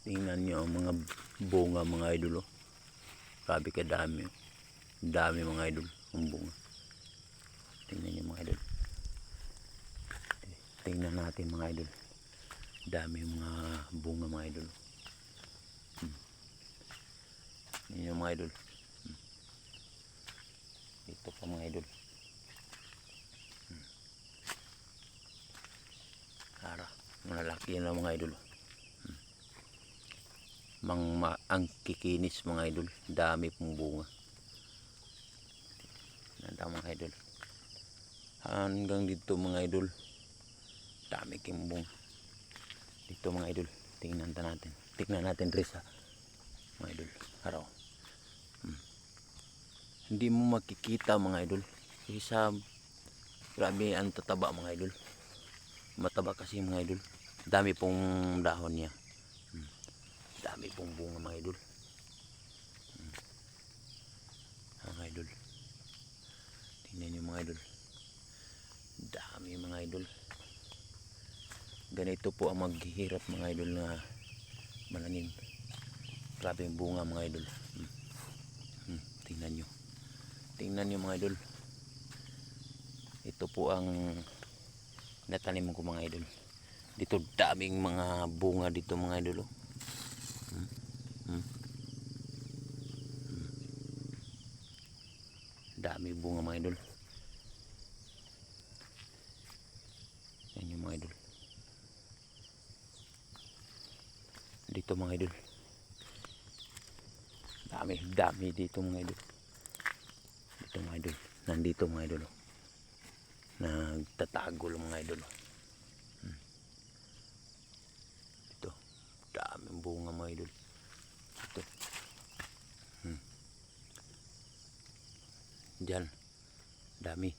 Tingnan nyo ang mga bunga mga idol. Oh. Grabe kadami. Oh. Dami mga idol ang bunga. Tingnan nyo mga idol. Tingnan natin mga idol. Dami mga bunga mga idol. Tingnan nyo mga idol. Ito pa mga idol. Ara, malalaki yan lang mga idol. Ang kikinis mga idol. Dami pong bunga. Nanda mga idol. Hanggang dito mga idol. Dami king bunga. Dito mga idol. Tingnan natin. Tingnan natin Risa. Mga idol. Araw. Hindi mo makikita mga idol. Kasi sa grabe ang tataba mga idol. Mataba kasi mga idol. Dami pong dahon niya. Dami pong bunga mga idol. Mga idol. Tingnan niyo mga idol. Dami mga idol. Ganito po ang maghihirap mga idol na mananim. Grabe yung bunga mga idol. Tingnan nyo. Tingnan nyo mga idol. Ito po ang natanim ko mga idol. Dito daming mga bunga dito mga idol. Dami bunga mga idol. Yan yung mga idol. Dito mga idol. Dami dito mga idol. Dito mga idol. Nandito mga idol. Nagtatago lang mga idol. Dito. Daming bunga mga idol. Dito. Diyan. Dami.